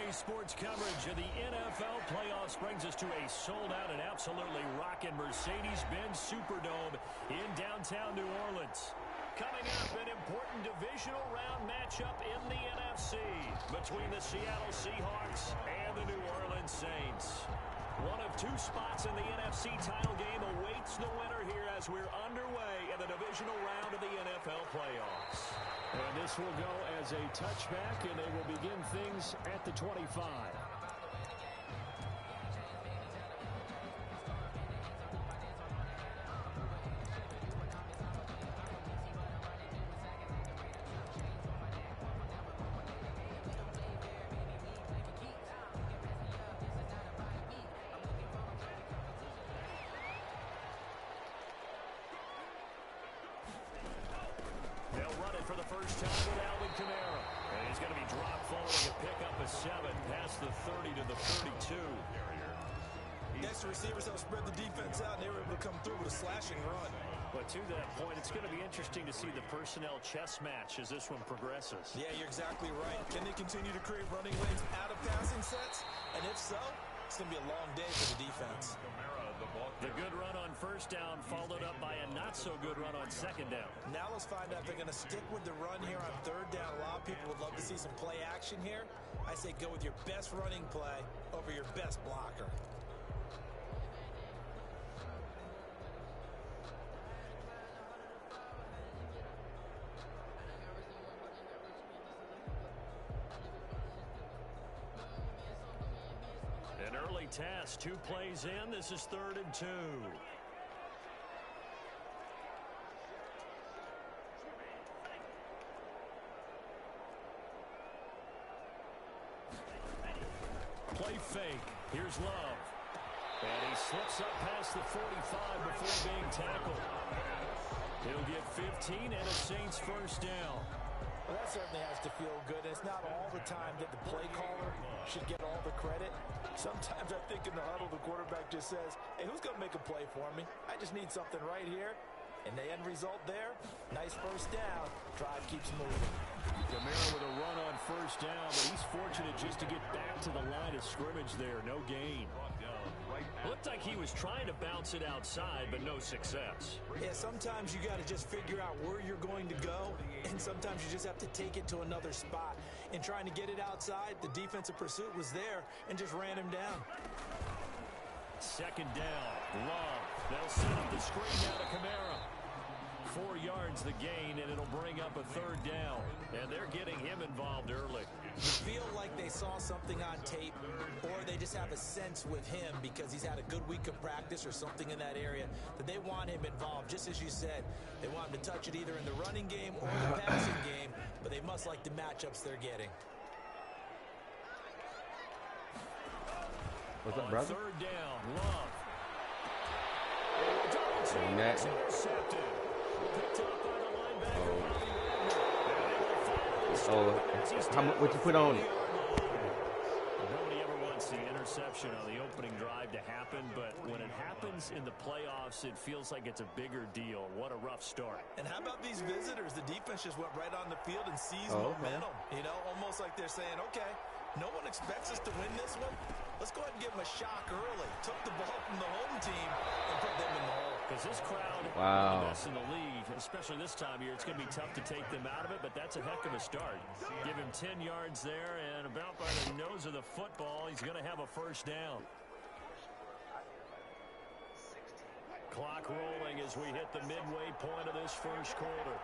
Today's sports coverage of the NFL playoffs brings us to a sold-out and absolutely rocking Mercedes-Benz Superdome in downtown New Orleans. Coming up, an important divisional round matchup in the NFC between the Seattle Seahawks and the New Orleans Saints. One of two spots in the NFC title game awaits the winner here as we're underway in the divisional round of the NFL playoffs. And this will go as a touchback, and they will begin things at the 25. For the first time with Alvin Kamara. And he's going to be dropped following a pickup of 7 past the 30 to the 32. Next, the receivers help spread the defense out, and they were able to come through with a slashing run. But to that point, it's going to be interesting to see the personnel chess match as this one progresses. Yeah, you're exactly right. Can they continue to create running lanes out of passing sets? And if so, it's going to be a long day for the defense. The good run on first down followed up by a not-so-good run on second down. Now let's find out if they're going to stick with the run here on third down. A lot of people would love to see some play action here. I say go with your best running play over your best blocker. An early task, 2 plays in. This is 3rd and 2. Play fake. Here's Love. And he slips up past the 45 before being tackled. He'll get 15 and a Saints first down. Well, that certainly has to feel good. It's not all the time that the play caller should get all the credit. Sometimes I think in the huddle, the quarterback just says, hey, who's going to make a play for me? I just need something right here. And the end result there, nice first down. Drive keeps moving. Kamara with a run on first down, but he's fortunate just to get back to the line of scrimmage there. No gain. Looked like he was trying to bounce it outside, but no success. Yeah, sometimes you got to just figure out where you're going to go, and sometimes you just have to take it to another spot. In trying to get it outside, the defensive pursuit was there and just ran him down. Second down, Love. They'll set up the screen now to Kamara. 4 yards the gain, and it'll bring up a 3rd down. And they're getting him involved early. You feel like they saw something on tape, or they just have a sense with him because he's had a good week of practice or something in that area that they want him involved. Just as you said, they want him to touch it either in the running game or the passing game, but they must like the matchups they're getting. What's up, brother? 3rd down, Love. Intercepted. Picked up by the linebacker. What you put on it? Nobody ever wants the interception on the opening drive to happen, but when it happens in the playoffs, it feels like it's a bigger deal. What a rough start. And how about these visitors? The defense just went right on the field and seized momentum. You know, almost like they're saying, okay, no one expects us to win this one. Let's go ahead and give them a shock early. Took the ball from the home team and put them in the hole. Because this crowd, the best in the league, especially this time of year, it's going to be tough to take them out of it, but that's a heck of a start. Give him 10 yards there, and about by the nose of the football, he's going to have a first down. Clock rolling as we hit the midway point of this first quarter.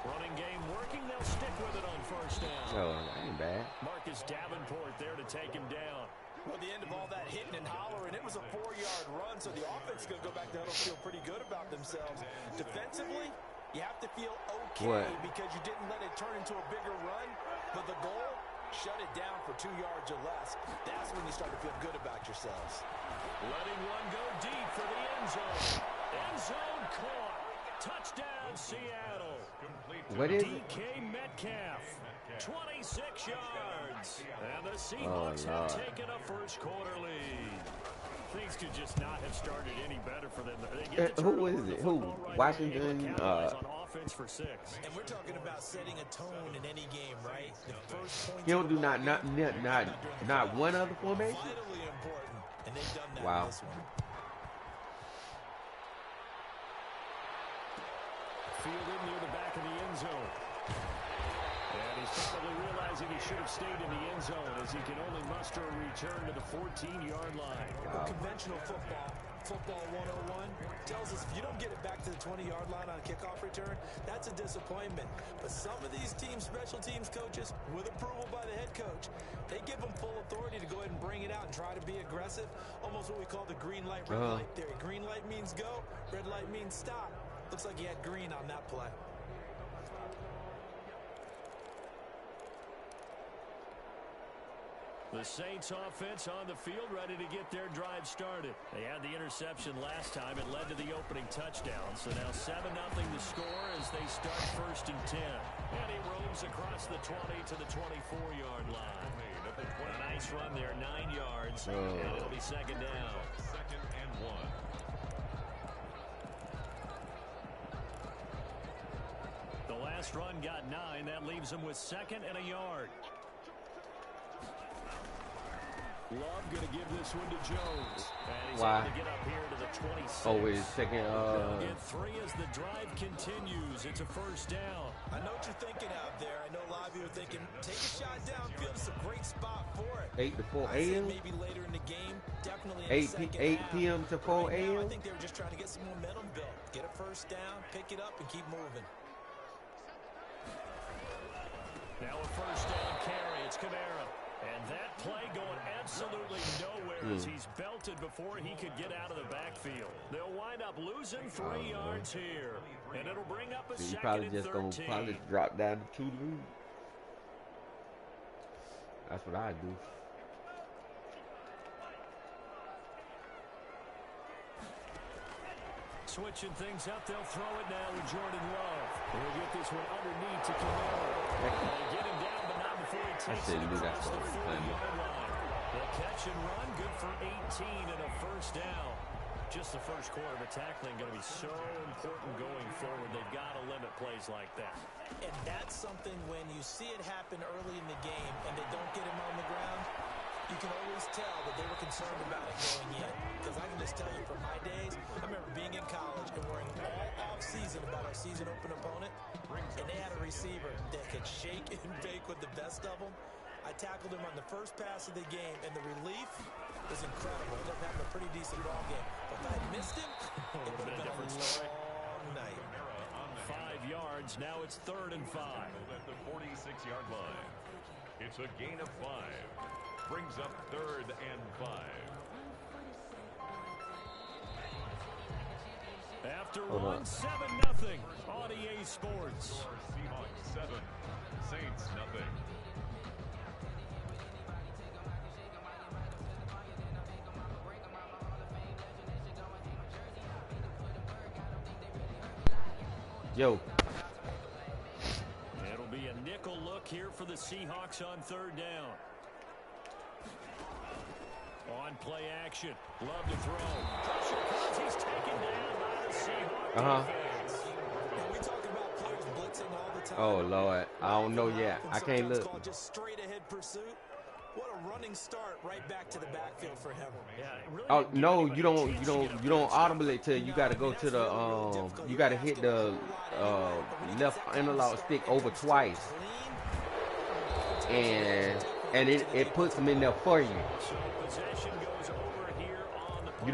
Running game working. They'll stick with it on first down. Oh, that ain't bad. Marcus Davenport there to take him down. Well, the end of all that hitting and hollering, it was a 4-yard run, so the offense is going to go back to huddle, feel pretty good about themselves. Defensively, you have to feel okay because you didn't let it turn into a bigger run, but the goal, shut it down for 2 yards or less. That's when you start to feel good about yourselves. Letting one go deep for the end zone. End zone caught. Touchdown, Seattle. What is DK Metcalf, 26 yards. And the Seahawks have taken a first quarter lead. Things could just not have started any better for them. They get the Who is it? Who? right Washington? on offense for 6. And we're talking about setting a tone in any game, right? The first point He don't do not one other formation. vitally important, and they've done that Wow. in this one. Fielded near the back of the end zone. And he's probably realizing he should have stayed in the end zone as he can only muster a return to the 14-yard line. Wow. Conventional football 101, tells us if you don't get it back to the 20-yard line on a kickoff return, that's a disappointment. But some of these special teams coaches, with approval by the head coach, they give them full authority to go ahead and bring it out and try to be aggressive, almost what we call the green light, red light theory. Green light means go, red light means stop. Looks like he had green on that play. The Saints offense on the field, ready to get their drive started. They had the interception last time. It led to the opening touchdown. So now 7-0 the score as they start 1st and 10. And he roams across the 20 to the 24-yard line. A nice run there, 9 yards. And it'll be 2nd down. 2nd and 1. The last run got 9. That leaves them with 2nd and a yard. Love going to give this one to Jones. And he's able to get up here to the 26. Oh, wait a second. They'll get 3 as the drive continues. It's a 1st down. I know what you're thinking out there. I know a lot of you are thinking, take a shot downfield. It's a great spot for it. 8 to 4 I said a.m. maybe later in the game, definitely in the second 8 half. p.m. to 4 Right now, a.m. I think they were just trying to get some momentum built. Get a 1st down, pick it up, and keep moving. Now a 1st down carry. It's Kamara. And that play going absolutely nowhere as he's belted before he could get out of the backfield. They'll wind up losing 3 yards here. And it'll bring up a 2nd and 13. Probably drop down to 2 lead. That's what I do. Switching things up, they'll throw it now with Jordan Love. We'll get this one underneath to Kamara. They get him down, but not before he takes it across the 40-yard line. The catch and run, good for 18 and a 1st down. Just the first quarter, the tackling going to be so important going forward. They've got to limit plays like that. And that's something when you see it happen early in the game and they don't get him on the ground, you can always tell that they were concerned about it going in. Because I can just tell you from my days, I remember being in college and worrying all off-season about our season open opponent, and they had a receiver that could shake and bake with the best of them. I tackled him on the first pass of the game, and the relief was incredible. I ended up having a pretty decent ball game. But if I had missed him, it would have been a long night. 5 yards, now it's 3rd and 5. At the 46-yard line. It's a gain of 5. Brings up 3rd and 5. After one, 7-0 on EA Sports. Seahawks 7, Saints nothing. It'll be a nickel look here for the Seahawks on 3rd down. On play action. Love to throw. Pressure comes. He's taken down by the Seahawks defense. And we talk about players blitzing all the time. Oh, Lord. I don't know yet. I can't look. Just straight ahead pursuit. What a running start right back to the backfield for him. Yeah, really Oh no, you don't audibly tell you gotta go to the you gotta hit the left analog stick over twice, and it puts them in there for you. Possession goes over here on the You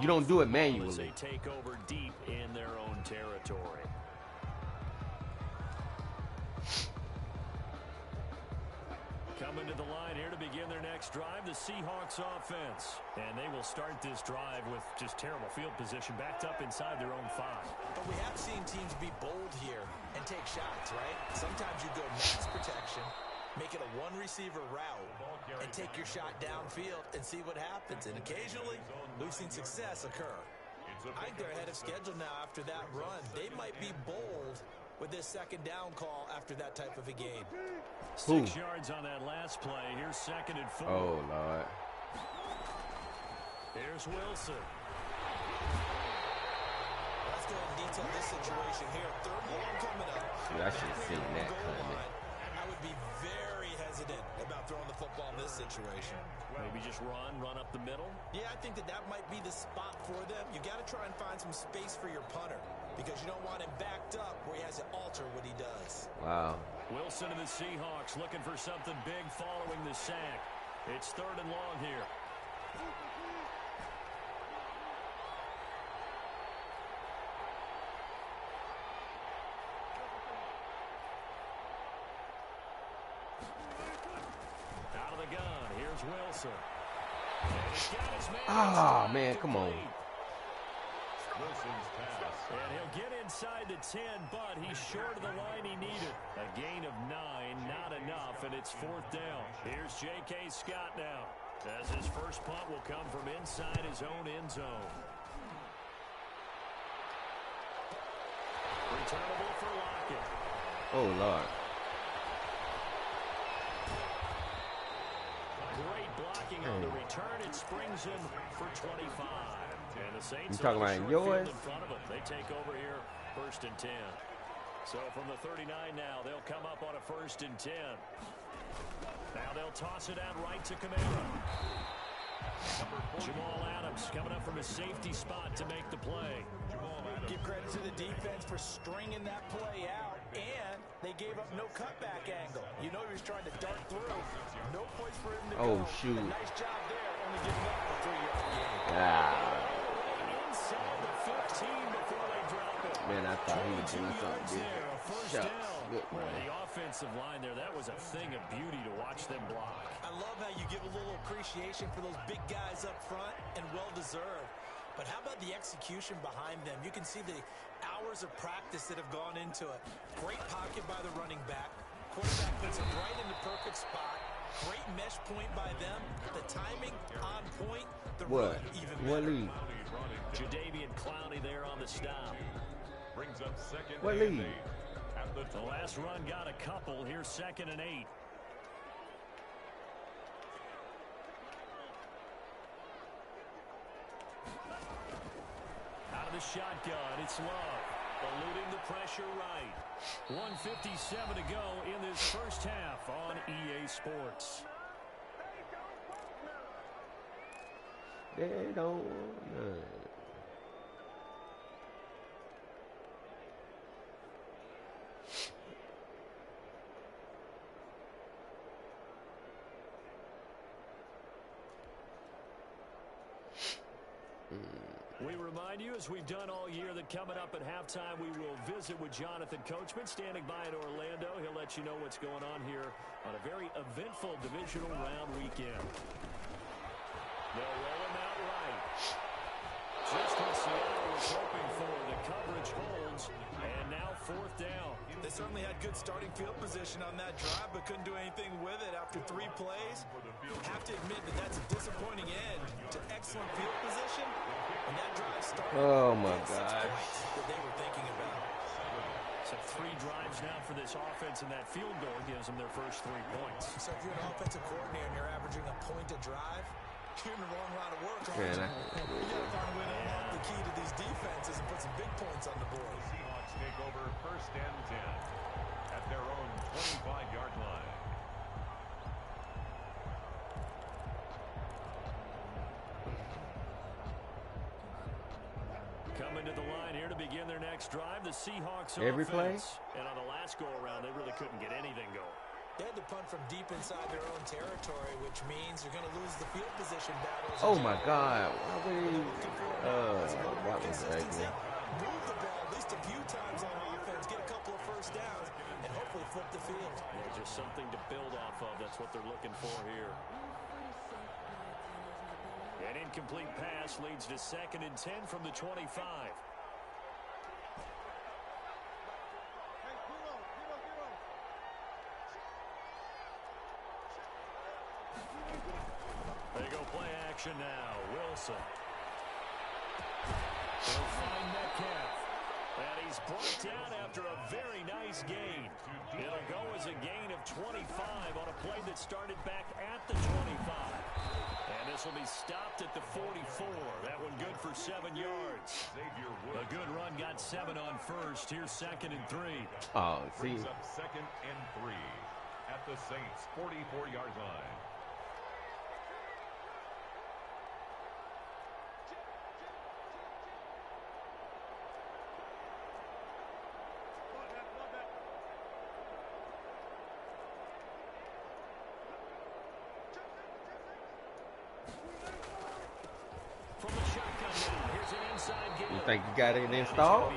don't do it manually. They take over deep in their own territory. Coming to the line here to begin their next drive, the Seahawks offense. And they will start this drive with just terrible field position, backed up inside their own 5. But we have seen teams be bold here and take shots, right? Sometimes you go max protection, make it a one-receiver route, and take your shot downfield and see what happens. And occasionally, we've seen success occur. I think they're ahead of schedule now after that run. They might be bold with this 2nd down call after that type of a game. 6 yards on that last play. Here's 2nd and 4. Oh, Lord. Here's Wilson. Let's go ahead and detail this situation here. Third and long coming up. Dude, I should have seen that coming. I would be very hesitant about throwing the football in this situation. Maybe just run up the middle. Yeah, I think that might be the spot for them. You got to try and find some space for your punter because you don't want him backed up where he has to alter what he does. Wow. Wilson and the Seahawks looking for something big following the sack. It's third and long here. Out of the gun, here's Wilson. And he's got his man. Ah, man, come on. Wilson's pass. And he'll get inside the 10, but he's short of the line he needed. A gain of 9, not enough, and it's fourth down. Here's J.K. Scott now, as his first punt will come from inside his own end zone. Returnable for Lockett. Oh, Lord. Great blocking on the return. It springs him for 25. And the Saints You talking are about short yours? field in front of them. They take over here, first and 10. So from the 39 now, they'll come up on a first and 10. Now they'll toss it out right to Kamara. Jamal Adams coming up from a safety spot to make the play. Give credit to the defense for stringing that play out, and they gave up no cutback angle. You know he was trying to dart through. No points for him to go. Oh, shoot. A nice job there, only giving up a 3-yard gain. Ah. Inside the 15 before they drop it. Man, I thought he was doing something different. First Shucks. down. Good Boy, man. the offensive line there, that was a thing of beauty to watch them block. I love how you give a little appreciation for those big guys up front, and well-deserved. But how about the execution behind them? You can see the hours of practice that have gone into it. Great pocket by the running back. Quarterback puts it right in the perfect spot. Great mesh point by them. The timing on point. The What? run even What better. lead? Jadeveon Clowney there on the stop. Brings up second What and lead? 8. At the The last run got a couple. Here's second and 8. Out of the shotgun, it's Love. Eluding the pressure right. 1:57 to go in this first half on EA Sports. They don't want none. We remind you, as we've done all year, that coming up at halftime, we will visit with Jonathan Coachman, standing by in Orlando. He'll let you know what's going on here on a very eventful divisional round weekend. They'll roll him out right. Just what Seattle was hoping for. The coverage holds, and now fourth down. They certainly had good starting field position on that drive, but couldn't do anything with it after 3 plays. Have to admit that that's a disappointing end to excellent field position. And that drive started. Oh, my 6 gosh. points that they were thinking about. So 3 drives now for this offense, and that field goal gives them their first 3 points. So if you're an offensive coordinator and you're averaging a point a drive, you're in the wrong line of work. Man, You got to find a way to unlock the key to these defenses and put some big points on the board. Seahawks take over first and 10 at their own 25-yard line. Coming to the line here to begin their next drive, the Seahawks Every play? offense. And on the last go-around, they really couldn't get anything going. They had to punt from deep inside their own territory, which means you're going to lose the field position battles. Oh, my God. Why would he? That was Consistency. ugly. Move the ball at least a few times on offense, get a couple of first downs, and hopefully flip the field. Yeah, just something to build off of. That's what they're looking for here. An incomplete pass leads to second and 10 from the 25. They go play action now. Wilson. They'll find Metcalf. And he's he's brought down after a very nice gain. It'll go as a gain of 25 on a play that started back at the 25. And this will be stopped at the 44. That one good for 7 yards. A good run got 7 on first. Here's 2nd and 3. Oh, see. Brings up 2nd and 3 at the Saints' 44-yard line. You think you got it installed?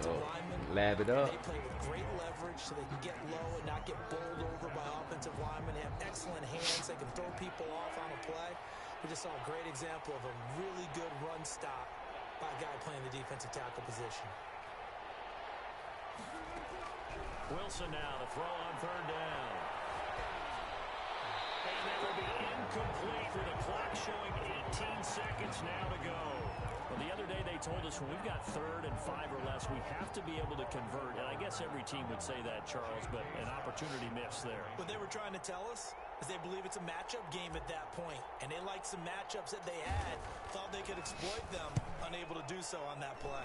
Oh, lab it up. They play with great leverage so they can get low and not get bowled over by offensive linemen. They have excellent hands. They can throw people off on a play. We just saw a great example of a really good run stop by a guy playing the defensive tackle position. Wilson now to throw on 3rd down. And that will be incomplete with a clock showing 18 seconds now to go. Well, the other day they told us when we've got 3rd and 5 or less, we have to be able to convert. And I guess every team would say that, Charles, but an opportunity missed there. What they were trying to tell us is they believe it's a matchup game at that point. And they liked some matchups that they had, thought they could exploit them, unable to do so on that play.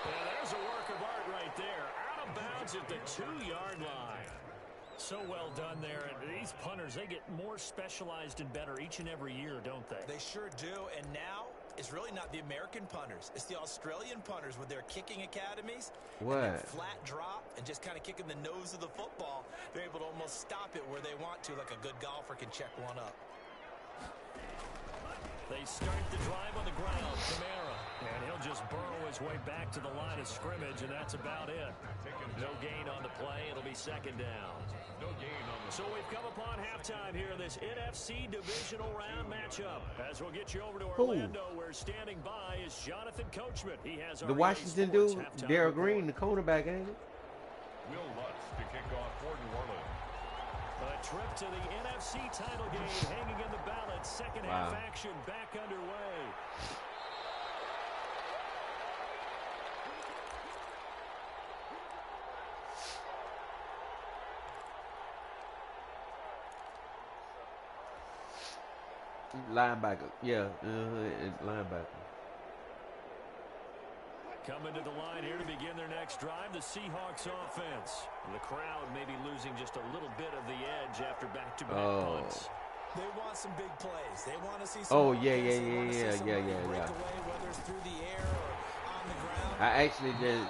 And there's a work of art right there. Out of bounds at the 2-yard line. So well done there. And these punters, they get more specialized and better each and every year, don't they? They sure do. And now it's really not the American punters. It's the Australian punters with their kicking academies. What? And that flat drop and just kind of kicking the nose of the football. They're able to almost stop it where they want to, like a good golfer can check one up. They start the drive on the ground. Kamara. And he'll just burrow his way back to the line of scrimmage, and that's about it. No gain on the play. It'll be 2nd down. No gain on the So we've come upon halftime here in this NFC divisional round matchup. As we'll get you over to Orlando, where standing by is Jonathan Coachman. He has the Washington dude, Darryl Green, the cornerback, ain't it? Will Lutz to kick off for New Orleans. A trip to the NFC title game hanging in the balance. Second half action back underway. Linebacker, yeah, linebacker. Coming to the line here to begin their next drive, the Seahawks offense. The crowd may be losing just a little bit of the edge after back-to-back punts. They want some big plays. They want to see some yeah. Whether it's through the air or on the ground. I actually just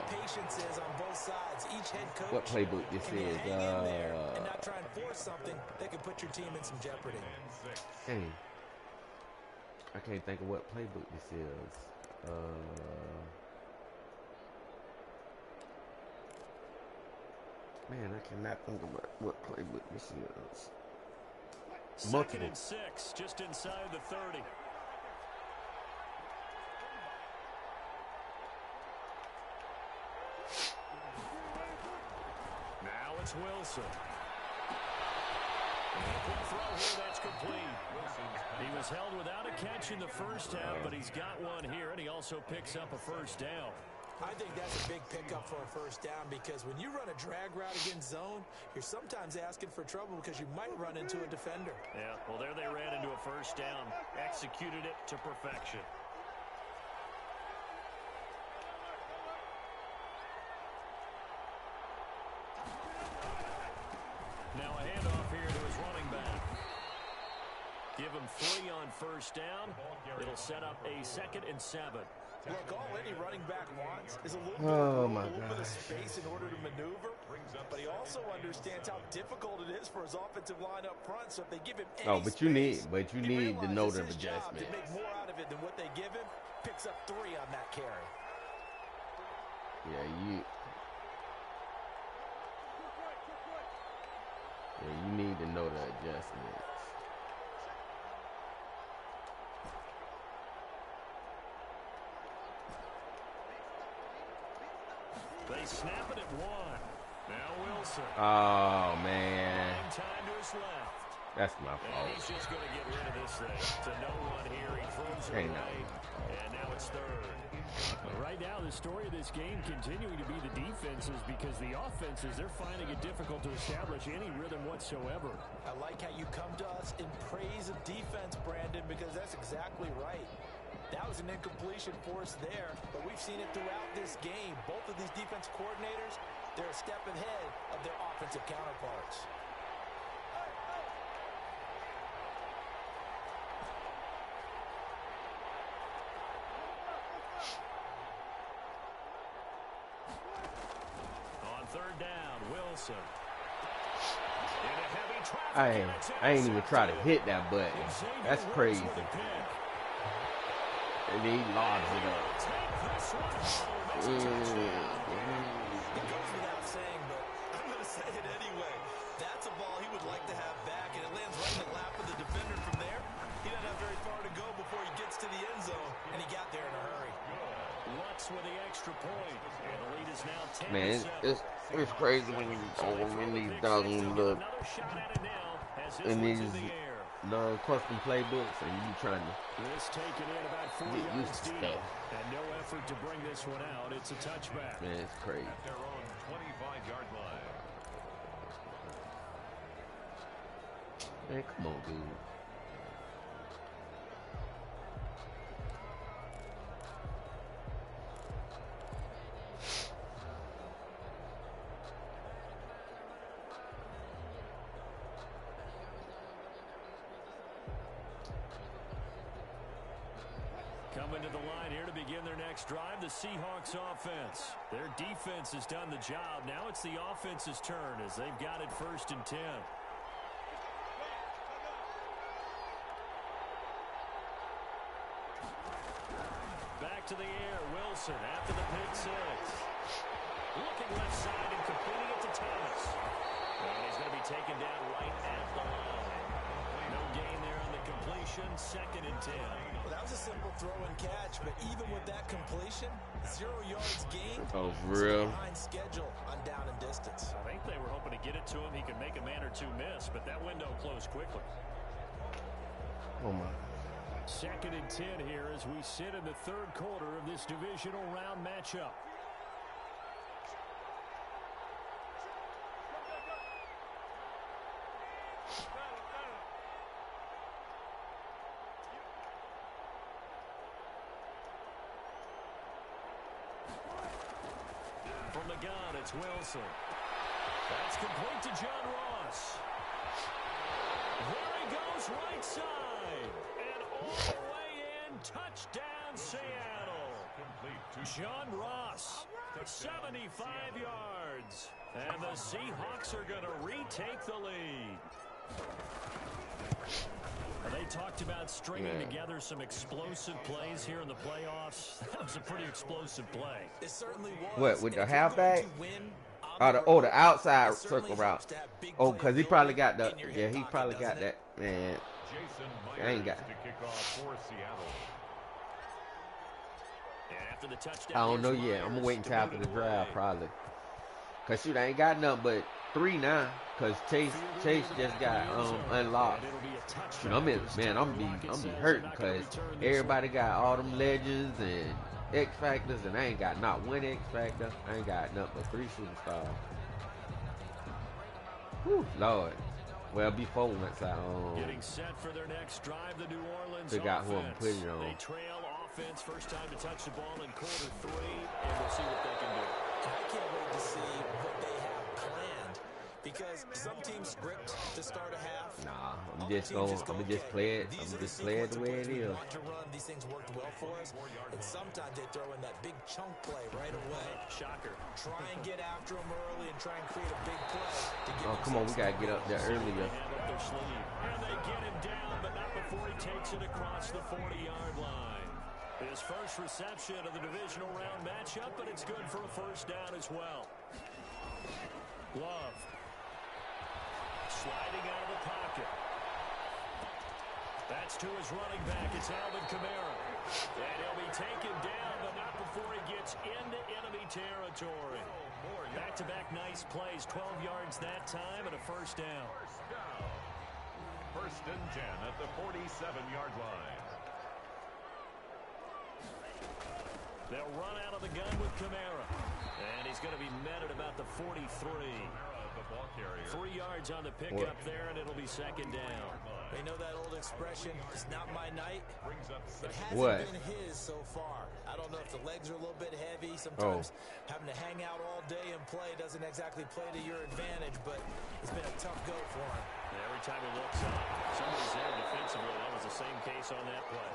patience is on both sides. Each head coach what playbook this is? Hang in there and not try and force something that could put your team in some jeopardy. Dang. I can't think of what playbook this is. Man, I cannot think of what playbook this is. Second and 6, just inside the 30. Now it's Wilson. Quick throw here, that's complete. He was held without a catch in the first half, but he's got one here, and he also picks up a first down. I think that's a big pickup for a first down because when you run a drag route against zone, you're sometimes asking for trouble because you might run into a defender. Yeah, well, there they ran into a first down. Executed it to perfection. Now a handoff here to his running back. Give him 3 on first down. It'll set up a 2nd and 7. Look, all any running back wants is a little bit of space in order to maneuver, but he also understands how difficult it is for his offensive line up front. So if they give him any but you need the note of adjustment. To make more out of it than what they give him, picks up 3 on that carry. Yeah, you need to know the adjustments. They snap it at 1. Now Wilson. Oh, man. Time to his left. That's my fault. And he's just going to get rid of this thing. To no one here. He throws it away. And now it's third. Right now, the story of this game continuing to be the defenses, because the offenses, they're finding it difficult to establish any rhythm whatsoever. I like how you come to us in praise of defense, Brandon, because that's exactly right. That was an incompletion force there, but we've seen it throughout this game. Both of these defense coordinators, they're a step ahead of their offensive counterparts. On third down, Wilson. I ain't even try to hit that button. That's crazy. And he lobs it up. It goes without saying, but I'm going to say it anyway. That's a ball he would like to have back, and it lands right in the lap of the defender from there. He doesn't have very far to go before he gets to the end zone, and he got there in a hurry. Lutz with the extra point, and the lead is now 10. Man, it's crazy when you in these doggone look in these non-custom playbooks, and you trying to This taken in about 40 get used yards to deep, stuff. and no effort to bring this one out. It's a touchback. Man, it's crazy. At their own 25-yard line. Man, come on, dude. Coming to the line here to begin their next drive, the Seahawks offense. Their defense has done the job. Now it's the offense's turn as they've got it 1st and 10. Back to the air, Wilson after the pick six. Looking left side and completing it to Thomas. And he's going to be taken down right at the line. No gain there on the completion, 2nd and 10. Well, that was a simple throw and catch, but even with that completion, 0 yards gained. Oh, for real? Behind schedule on down and distance. I think they were hoping to get it to him. He could make a man or two miss, but that window closed quickly. Oh my. 2nd and 10 here as we sit in the 3rd quarter of this divisional round matchup. From the gun, it's Wilson. That's complete to John Ross. There he goes, right side. And all the way in, touchdown, Seattle. John Ross, 75 yards. And the Seahawks are going to retake the lead. They talked about stringing together some explosive plays here in the playoffs. That was a pretty explosive play. It certainly was. What, with the halfback? The outside circle route. Oh, because he probably got the, he probably got that, man. I ain't got. After the touchdown, I don't know yet. I'm waiting till after the draft, probably. Because, shoot, I ain't got nothing but 3 now. Because Chase just got unlocked. Shoot, I'm be hurting because everybody got all them legends and X Factors, and I ain't got not one X Factor. I ain't got nothing but 3 superstars. Whew, Lord. Well, before once I getting set for their next drive, the New Orleans figure out who I'm putting it on. They trail offense, first time to touch the ball in quarter 3, and we'll see what they can do. I can't wait to see what they have planned, because some teams script to start a half. Nah, I'm just play it. I'm just play it the way it is. Want to run, these things worked well for us, and sometimes they throw in that big chunk play right away. Shocker. Try and get after them early and try and create a big play to get. Oh, come on, we gotta get up there earlier. And they get him down, but not before he takes it across the 40-yard line. His first reception of the divisional round matchup, but it's good for a first down as well. Love. Sliding out of the pocket. That's to his running back. It's Alvin Kamara. And he'll be taken down, but not before he gets into enemy territory. Back-to-back nice plays. 12 yards that time and a first down. First and 10 at the 47-yard line. They'll run out of the gun with Kamara. And he's going to be met at about the 43. 3 yards on the pickup there, and it'll be second down. They know that old expression, it's not my night. It hasn't been his so far. I don't know if the legs are a little bit heavy. Sometimes having to hang out all day and play doesn't exactly play to your advantage, but it's been a tough go for him. Every time he looks up, somebody's there defensively. That was the same case on that play.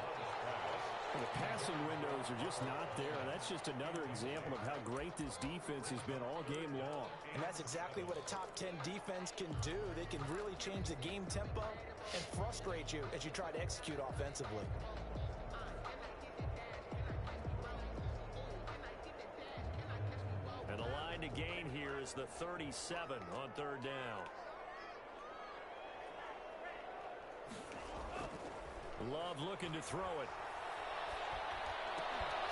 The passing windows are just not there. That's just another example of how great this defense has been all game long. And that's exactly what a top 10 defense can do. They can really change the game tempo and frustrate you as you try to execute offensively. And the line to gain here is the 37 on third down. Love looking to throw it.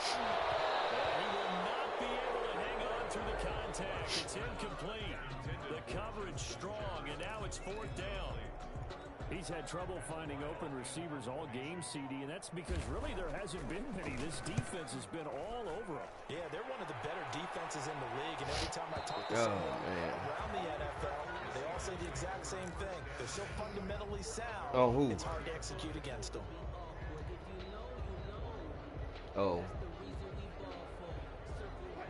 And he will not be able to hang on through the contact. It's incomplete. The coverage strong, and now it's fourth down. He's had trouble finding open receivers all game, CD, and that's because really there hasn't been many. This defense has been all over him. Yeah, they're one of the better defenses in the league, and every time I talk to someone around the NFL, they all say the exact same thing. They're so fundamentally sound, it's hard to execute against them.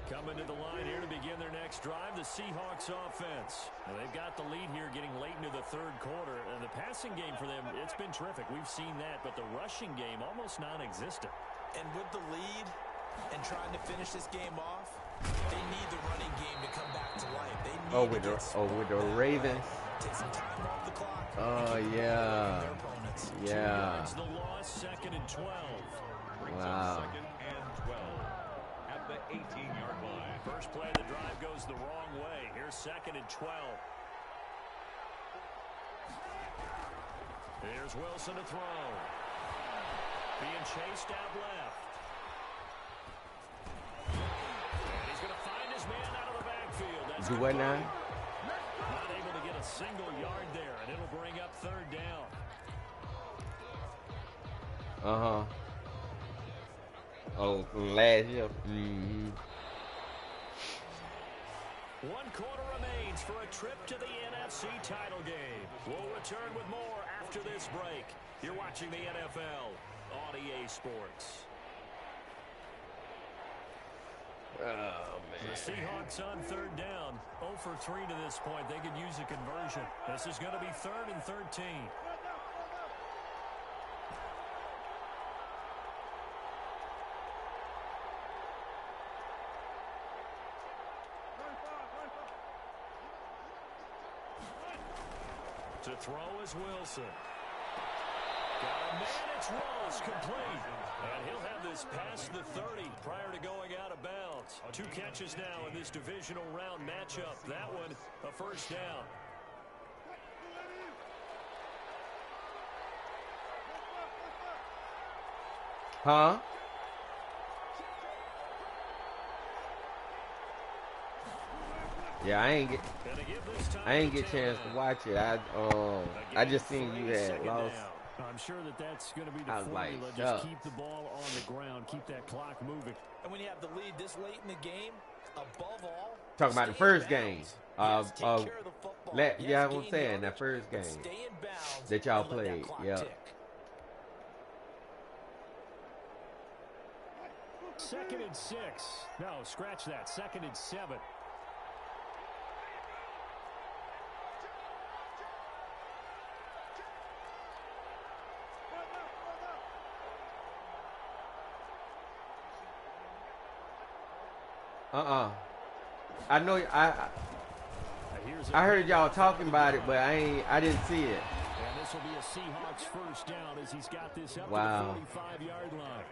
Coming to the line here to begin their next drive, the Seahawks offense. And they've got the lead here getting late into the third quarter. And the passing game for them, it's been terrific. We've seen that, but the rushing game almost non-existent. And with the lead and trying to finish this game off, they need the running game to come back to life. They need with the Ravens. Take some time off the clock. Yeah. It's the loss, second and 12. Wow. Second and 12 at the 18-yard line. First play of the drive goes the wrong way. Here's second and 12. Here's Wilson to throw. Being chased out left. And he's going to find his man out of the backfield. That's do what now? Not able to get a single yard there, and it'll bring up third down. Last year. 1 quarter remains for a trip to the NFC title game. We'll return with more after this break. You're watching the NFL on EA Sports. Oh, man. The Seahawks on third down. 0 for 3 to this point. They could use a conversion. This is going to be 3rd and 13. To throw is Wilson. Got a man, it's Ross, complete. And he'll have this past the 30 prior to going out of bounds. 2 catches now in this divisional round matchup. That one, a first down. Huh? Yeah, I ain't get a chance to watch it. I just seen you had lost. I'm sure that's going to be the I was formula. like, Just keep the ball on the ground, keep that clock moving. And when you have the lead this late in the game, above all, talking about the first game. Yes, take care of the football. Yeah, I'm saying that first game stay in bounds that y'all and let that played. clock Yeah. tick. Second and 6. No, scratch that. Second and 7. I know. I heard y'all talking about it, but I didn't see it. And this will be a Seahawks first down as he's got this up to the 45-yard line.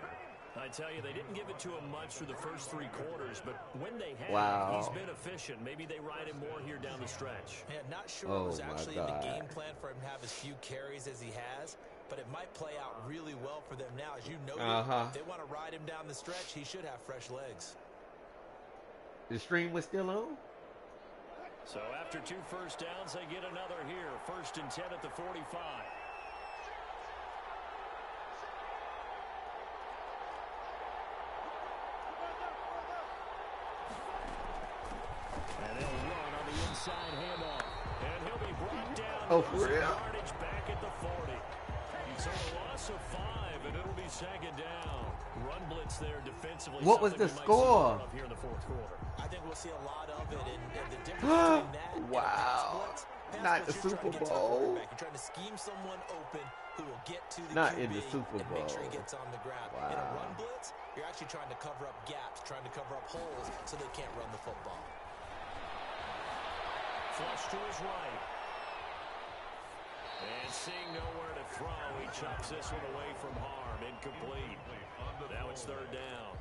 I tell you, they didn't give it to him much for the first 3 quarters, but when they have, he's been efficient. Maybe they ride him more here down the stretch. Yeah, not sure it was actually in the game plan for him to have as few carries as he has, but it might play out really well for them now. As you know, if they want to ride him down the stretch, he should have fresh legs. The stream was still on? So after 2 first downs, they get another here. 1st and 10 at the 45. Oh, for real? Yardage back at the 40. So a loss of 5, and it'll be second down. Run blitz there defensively. What was the score? Here in the fourth quarter. I think we'll see a lot of it, and the difference between that wow. and Not the Super Bowl. You're trying to scheme someone open who will get to the Not QB in the Super Bowl. and make sure he gets on the ground. Wow. In a run blitz, you're actually trying to cover up gaps, trying to cover up holes so they can't run the football. Flush to his right. And seeing nowhere to throw, he chops this one away from harm. Incomplete. Now it's third down.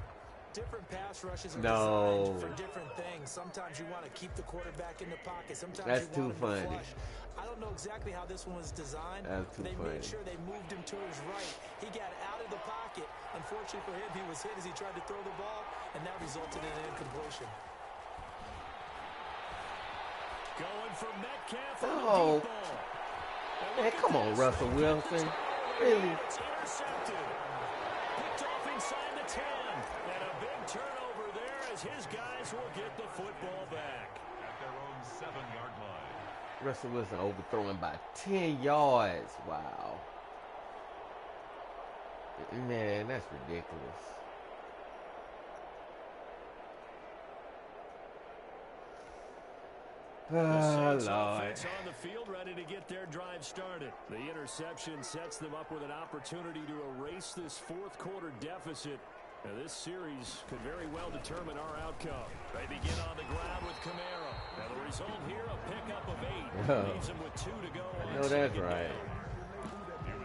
Different pass rushes are designed for different things. Sometimes you want to keep the quarterback in the pocket. Sometimes you want him to flush. I don't know exactly how this one was designed. They made sure they moved him to his right. He got out of the pocket. Unfortunately for him, he was hit as he tried to throw the ball, and that resulted in an incompletion. Going for Metcalf. Oh. Man, come on, Russell Wilson. Really? It's intercepted. Picked off inside the 10. And a big turnover there as his guys will get the football back. At their own 7-yard line. Russell Wilson overthrowing by 10 yards. Wow. Man, that's ridiculous. The Saints Lord. offense on the field, ready to get their drive started. The interception sets them up with an opportunity to erase this fourth quarter deficit. Now, this series could very well determine our outcome. They begin on the ground with Kamara. Now, the result here, a pickup of 8. Leaves them with 2 to go. No, that's right.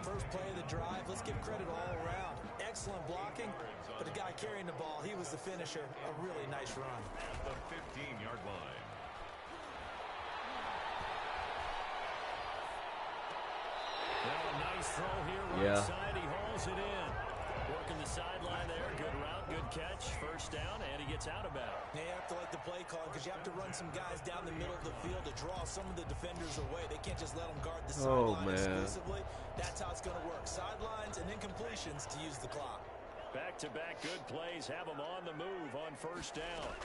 First play of the drive, let's give credit all around. Excellent blocking, but the guy carrying the ball, he was the finisher. A really nice run. At the 15-yard line. Now a nice throw here right side. He hauls it in. Working the sideline there. Good route, good catch. First down, and he gets out of bounds. You have to like the play call because you have to run some guys down the middle of the field to draw some of the defenders away. They can't just let them guard the sideline exclusively. That's how it's going to work. Sidelines and incompletions to use the clock. Back-to-back good plays have them on the move on first down.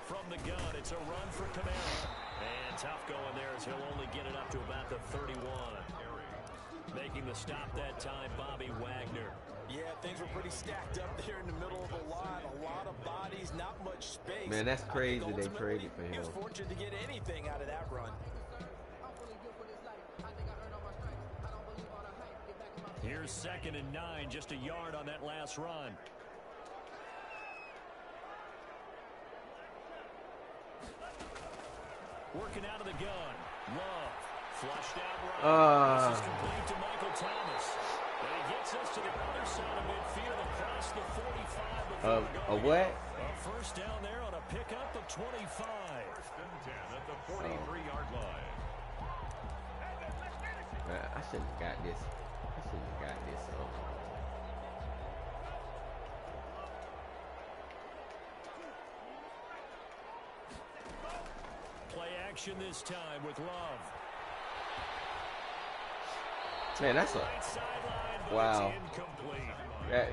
From the gun, it's a run for Kamara. And tough going there as he'll only get it up to about the 31. Making the stop that time, Bobby Wagner. Yeah, things were pretty stacked up there in the middle of the line. A lot of bodies, not much space. Man, that's crazy they traded for him. He was fortunate to get anything out of that run. Here's 2nd and 9, just a yard on that last run. Working out of the gun. Love. Flushed out right. This is complete to Michael Thomas. And he gets us to the other side of midfield across the 45. A what? A first down there on a pickup of 25. First and 10 at the 43-yard line. I shouldn't have got this. I shouldn't have got this. Play action this time with Love. Man, that's a wow. That,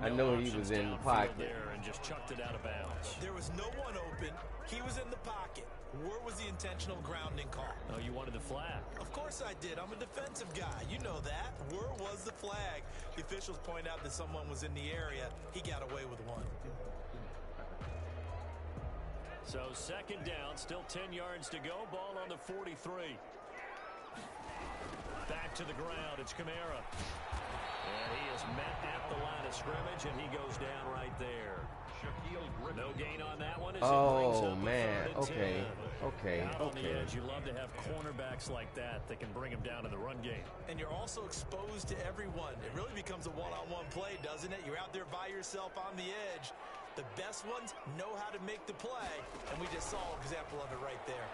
I know he was in the pocket there and just chucked it out of bounds. There was no one open. He was in the pocket. Where was the intentional grounding call? Oh, you wanted the flag? Of course I did. I'm a defensive guy. You know that. Where was the flag? The officials point out that someone was in the area. He got away with one. So 2nd down, still 10 yards to go. Ball on the 43. Back to the ground. It's Kamara. And he is met at the line of scrimmage, and he goes down right there. No gain on that one. Oh, man. Okay. Out on the edge, you love to have cornerbacks like that can bring him down in the run game. And you're also exposed to everyone. It really becomes a one-on-one play, doesn't it? You're out there by yourself on the edge. The best ones know how to make the play, and we just saw an example of it right there.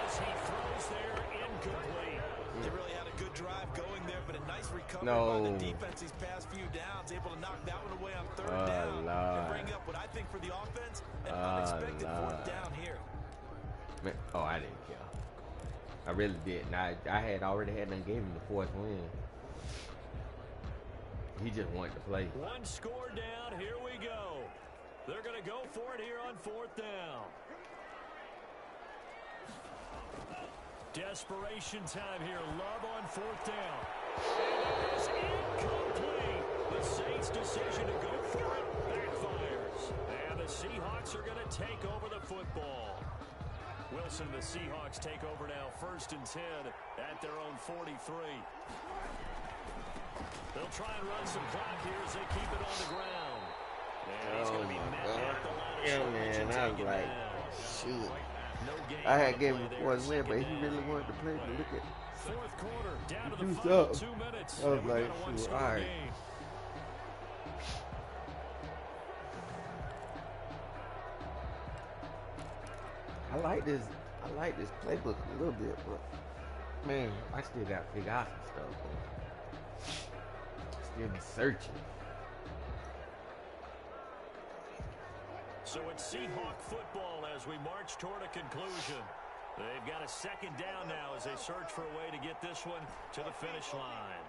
As he throws there, incomplete. They really had a good drive going there, but a nice recovery by the defense these past few downs, able to knock that one away on 3rd down and bring up what I think for the offense an unexpected 4th down here. Man, I didn't care. I really didn't. I had already had them gave him the 4th win. He just wanted to play. One score down. Here we go. They're going to go for it here on 4th down. Desperation time here. Love on 4th down. And it is incomplete. The Saints' decision to go for it backfires. And the Seahawks are going to take over the football. Wilson, the Seahawks take over now, 1st and 10 at their own 43. They'll try and run some clock here as they keep it on the ground. And he's going to be met at the line. Yeah, man, I was like, shoot. I had gave him before the win, but he really wanted to play. But look at 4th quarter, down to the final 2 minutes. I was like, shoot, all right. I like this playbook a little bit, but man, I still got to figure out some stuff. Still be searching. So it's Seahawk football as we march toward a conclusion. They've got a 2nd down now as they search for a way to get this one to the finish line.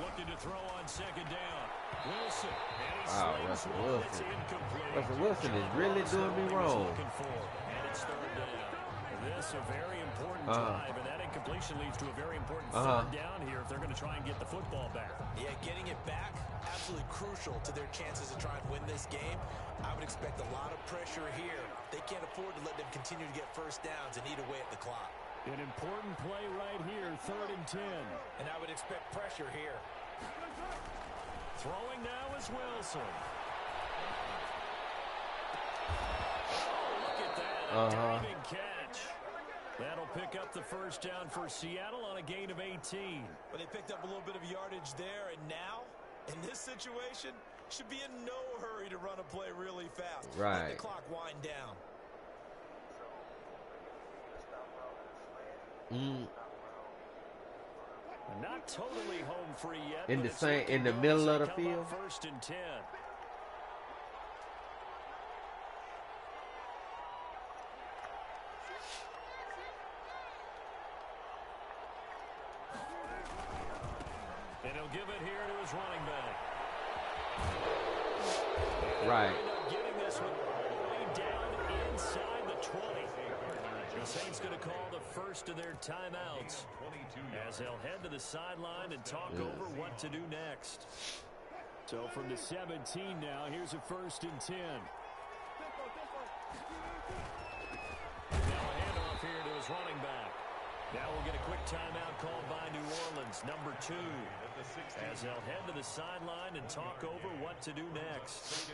Looking to throw on 2nd down. Wilson. Wow, Russell Wilson. Russell Wilson is really doing me wrong. And it's 3rd down. This a very important drive, and that incompletion leads to a very important 3rd down here if they're going to try and get the football back. Yeah, getting it back, absolutely crucial to their chances to try and win this game. I would expect a lot of pressure here. They can't afford to let them continue to get 1st downs and eat away at the clock. An important play right here, 3rd and 10. And I would expect pressure here. Throwing now is Wilson. Look at that, a diving catch. That'll pick up the 1st down for Seattle on a gain of 18. But they picked up a little bit of yardage there, and now, in this situation, should be in no hurry to run a play really fast. Right. Let the clock wind down. Not totally home free yet. In the middle of the field. 1st and 10. And he'll give it here to his running back. Right. Getting this one all the way down inside the 20. The Saints going to call the first of their timeouts as they'll head to the sideline and talk over what to do next. So from the 17 now, here's a 1st and 10. Now a handoff here to his running back. Now we'll get a quick timeout called by New Orleans, number 2, as they'll head to the sideline and talk over what to do next.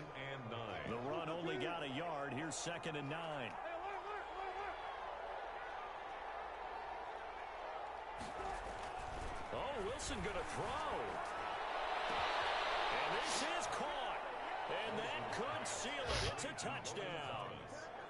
The run only got a yard. Here's 2nd and 9. Oh, Wilson going to throw. And this is caught. And that could seal it. It's a touchdown.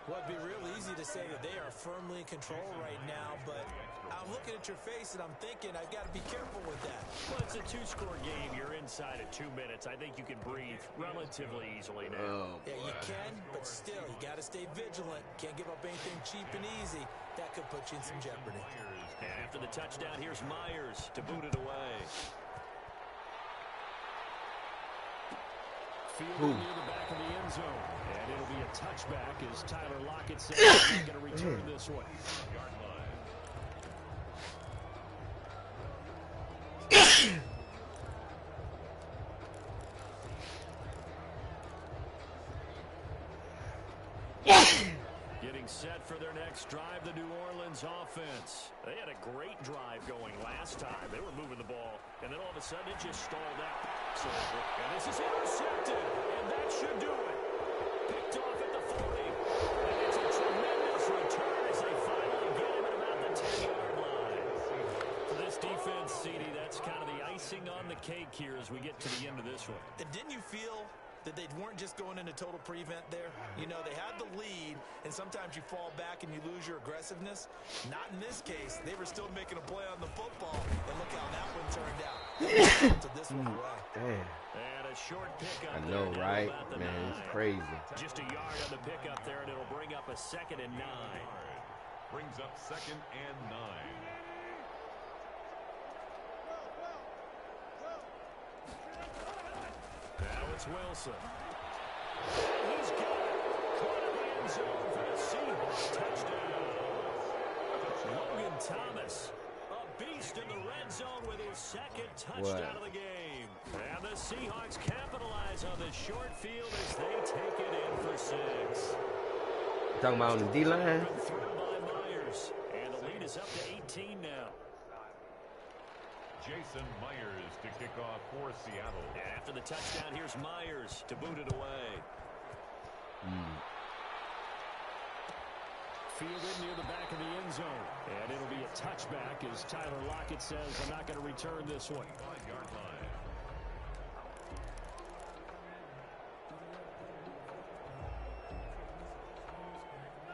Well, it'd be real easy to say that they are firmly in control right now, but I'm looking at your face and I'm thinking I've got to be careful with that. Well, it's a 2-score game. You're inside at 2 minutes. I think you can breathe relatively easily now. Yeah, you can, but still, you got to stay vigilant. Can't give up anything cheap and easy. That could put you in some jeopardy. And after the touchdown, here's Myers to boot it away. Fielded near the back of the end zone. And it'll be a touchback as Tyler Lockett says he's not going to return this one. Getting set for their next drive, the New Orleans offense. They had a great drive going last time. They were moving the ball, and then all of a sudden it just stalled out. So, and this is intercepted, and that should do it. Picked off at the 40, and it's a tremendous return as they finally get him at about the 10-yard line. For this defense, CD, that's kind of the icing on the cake here as we get to the end of this one. And didn't you feel that they weren't just going into total prevent there? You know, they had the lead, and sometimes you fall back and you lose your aggressiveness. Not in this case. They were still making a play on the football, and look how that one turned out. To this one away. And a short pickup. I know, right? Man, it's crazy. Just a yard on the pickup there, and it'll bring up a 2nd and 9. Brings up 2nd and 9. Now it's Wilson. He's got it. Caught in the end zone for the Seahawks touchdown. Logan Thomas, a beast in the red zone with his second touchdown of the game. And the Seahawks capitalize on this short field as they take it in for 6. Talking about on the D-line. Through by Myers, and the lead is up to 18 now. Jason Myers to kick off for Seattle. And after the touchdown, here's Myers to boot it away. Fielded near the back of the end zone. And it'll be a touchback as Tyler Lockett says, I'm not going to return this one. 5-yard line.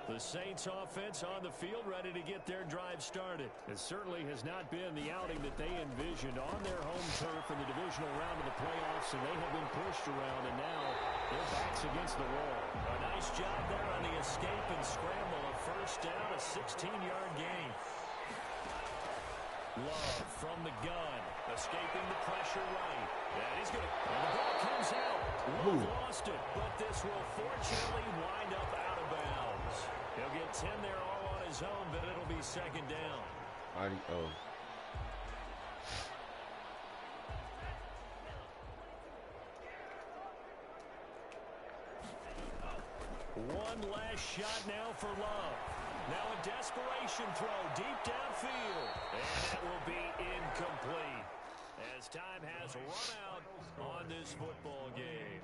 The Saints offense on the field ready to get their drive started. It certainly has not been the outing that they envisioned on their home turf in the divisional round of the playoffs, and they have been pushed around, and now their backs against the wall. A nice job there on the escape and scramble. A first down, a 16-yard gain. Love from the gun, escaping the pressure right. And he's going to, and the ball comes out. Love lost it, but this will fortunately wind up out of bounds. He'll get 10 there all on his own, but it'll be second down. One last shot now for Love. Now a desperation throw deep downfield. And that will be incomplete as time has run out on this football game.